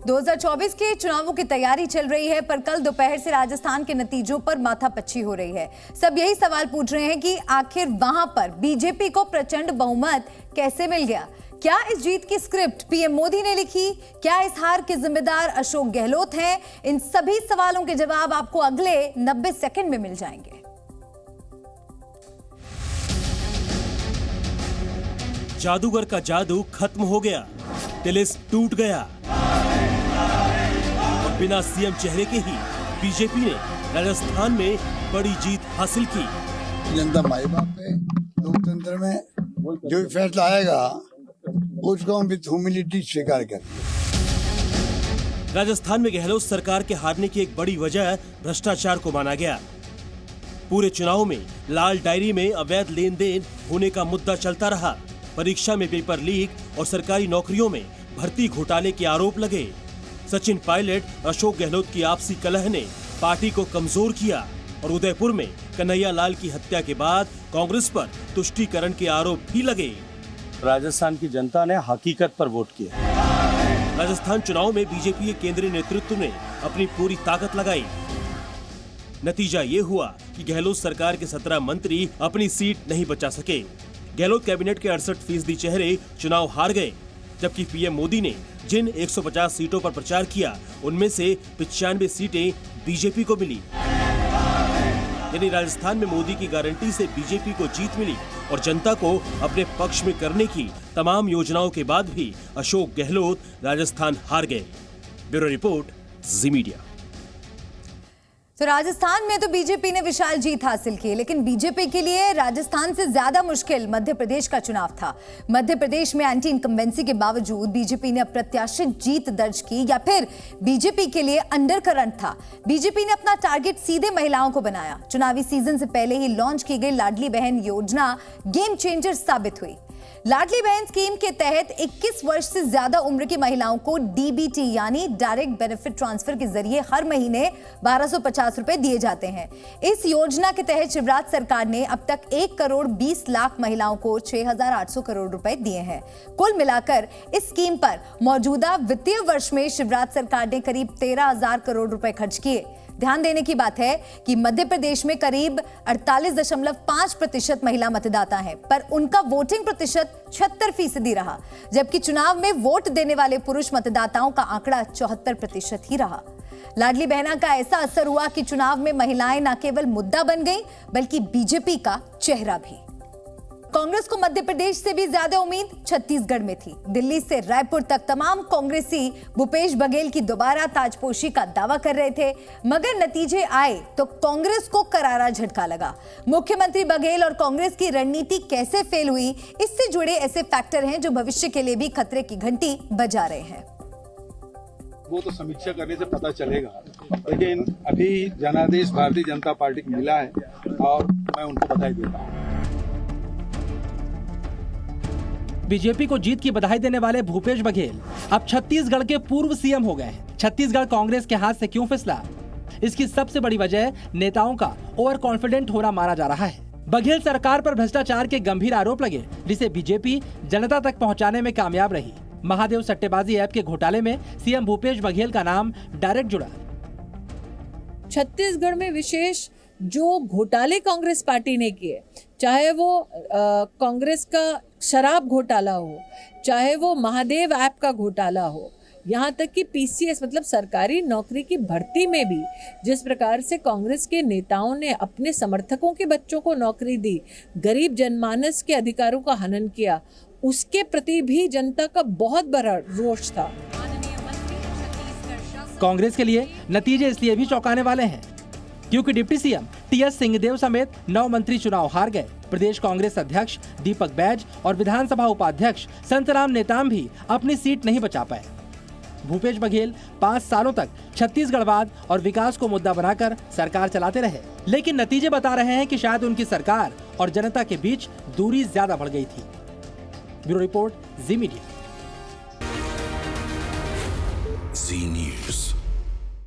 2024 के चुनावों की तैयारी चल रही है, पर कल दोपहर से राजस्थान के नतीजों पर माथापच्ची हो रही है। सब यही सवाल पूछ रहे हैं कि आखिर वहां पर बीजेपी को प्रचंड बहुमत कैसे मिल गया। क्या इस जीत की स्क्रिप्ट पीएम मोदी ने लिखी? क्या इस हार के जिम्मेदार अशोक गहलोत हैं? इन सभी सवालों के जवाब आपको अगले 90 सेकंड में मिल जाएंगे। जादूगर का जादू खत्म हो गया, तिलिस्म टूट गया और बिना सीएम चेहरे के ही बीजेपी ने राजस्थान में बड़ी जीत हासिल की। जनता माई बाप है, लोकतंत्र में जो भी फैसला आएगा उसको हम विद ह्यूमिलिटी स्वीकार करेंगे। राजस्थान में गहलोत सरकार के हारने की एक बड़ी वजह भ्रष्टाचार को माना गया। पूरे चुनाव में लाल डायरी में अवैध लेन देन होने का मुद्दा चलता रहा। परीक्षा में पेपर लीक और सरकारी नौकरियों में भर्ती घोटाले के आरोप लगे। सचिन पायलट, अशोक गहलोत की आपसी कलह ने पार्टी को कमजोर किया और उदयपुर में कन्हैया लाल की हत्या के बाद कांग्रेस पर तुष्टीकरण के आरोप भी लगे। राजस्थान की जनता ने हकीकत पर वोट किया। राजस्थान चुनाव में बीजेपी के केंद्रीय नेतृत्व ने अपनी पूरी ताकत लगाई। नतीजा ये हुआ कि गहलोत सरकार के 17 मंत्री अपनी सीट नहीं बचा सके। गहलोत कैबिनेट के 68% चेहरे चुनाव हार गए, जबकि पीएम मोदी ने जिन 150 सीटों पर प्रचार किया उनमें से 95 सीटें बीजेपी को मिली। यानी राजस्थान में मोदी की गारंटी से बीजेपी को जीत मिली और जनता को अपने पक्ष में करने की तमाम योजनाओं के बाद भी अशोक गहलोत राजस्थान हार गए। ब्यूरो रिपोर्ट, जी मीडिया। तो राजस्थान में तो बीजेपी ने विशाल जीत हासिल की, लेकिन बीजेपी के लिए राजस्थान से ज्यादा मुश्किल मध्य प्रदेश का चुनाव था। मध्य प्रदेश में एंटी इनकम्बेंसी के बावजूद बीजेपी ने अप्रत्याशित जीत दर्ज की, या फिर बीजेपी के लिए अंडर करंट था। बीजेपी ने अपना टारगेट सीधे महिलाओं को बनाया। चुनावी सीजन से पहले ही लॉन्च की गई लाडली बहन योजना गेम चेंजर साबित हुई। लाडली बहन स्कीम के तहत 21 वर्ष से ज्यादा उम्र की महिलाओं को डीबीटी यानी डायरेक्ट बेनिफिट ट्रांसफर के जरिए हर महीने 1250 रुपए दिए जाते हैं। इस योजना के तहत शिवराज सरकार ने अब तक 1 करोड़ 20 लाख महिलाओं को 6800 करोड़ रुपए दिए हैं। कुल मिलाकर इस स्कीम पर मौजूदा वित्तीय वर्ष में शिवराज सरकार ने करीब 13,000 करोड़ रुपए खर्च किए। ध्यान देने की बात है कि मध्य प्रदेश में करीब 48.5% महिला मतदाता हैं, पर उनका वोटिंग प्रतिशत 76% रहा, जबकि चुनाव में वोट देने वाले पुरुष मतदाताओं का आंकड़ा 74% ही रहा। लाडली बहना का ऐसा असर हुआ कि चुनाव में महिलाएं न केवल मुद्दा बन गईं, बल्कि बीजेपी का चेहरा भी। कांग्रेस को मध्य प्रदेश से भी ज्यादा उम्मीद छत्तीसगढ़ में थी। दिल्ली से रायपुर तक तमाम कांग्रेसी भूपेश बघेल की दोबारा ताजपोशी का दावा कर रहे थे, मगर नतीजे आए तो कांग्रेस को करारा झटका लगा। मुख्यमंत्री बघेल और कांग्रेस की रणनीति कैसे फेल हुई, इससे जुड़े ऐसे फैक्टर हैं जो भविष्य के लिए भी खतरे की घंटी बजा रहे हैं। वो तो समीक्षा करने से पता चलेगा, लेकिन अभी जनादेश भारतीय जनता पार्टी को मिला है और मैं उनको बधाई देता हूँ। बीजेपी को जीत की बधाई देने वाले भूपेश बघेल अब छत्तीसगढ़ के पूर्व सीएम हो गए हैं। छत्तीसगढ़ कांग्रेस के हाथ से क्यों फिसला? इसकी सबसे बड़ी वजह नेताओं का ओवर कॉन्फिडेंट होना माना जा रहा है। बघेल सरकार पर भ्रष्टाचार के गंभीर आरोप लगे, जिसे बीजेपी जनता तक पहुंचाने में कामयाब रही। महादेव सट्टेबाजी ऐप के घोटाले में सीएम भूपेश बघेल का नाम डायरेक्ट जुड़ा। छत्तीसगढ़ में विशेष जो घोटाले कांग्रेस पार्टी ने किए, चाहे वो कांग्रेस का शराब घोटाला हो, चाहे वो महादेव ऐप का घोटाला हो, यहाँ तक कि पीसीएस मतलब सरकारी नौकरी की भर्ती में भी जिस प्रकार से कांग्रेस के नेताओं ने अपने समर्थकों के बच्चों को नौकरी दी, गरीब जनमानस के अधिकारों का हनन किया, उसके प्रति भी जनता का बहुत बड़ा रोष था। कांग्रेस के लिए नतीजे इसलिए भी चौंकाने वाले हैं क्योंकि डिप्टी सीएम टीएस सिंहदेव समेत 9 मंत्री चुनाव हार गए। प्रदेश कांग्रेस अध्यक्ष दीपक बैज और विधानसभा उपाध्यक्ष संतराम नेताम भी अपनी सीट नहीं बचा पाए। भूपेश बघेल 5 सालों तक छत्तीसगढ़वाद और विकास को मुद्दा बनाकर सरकार चलाते रहे, लेकिन नतीजे बता रहे हैं कि शायद उनकी सरकार और जनता के बीच दूरी ज्यादा बढ़ गई थी। ब्यूरो रिपोर्ट, जी मीडिया।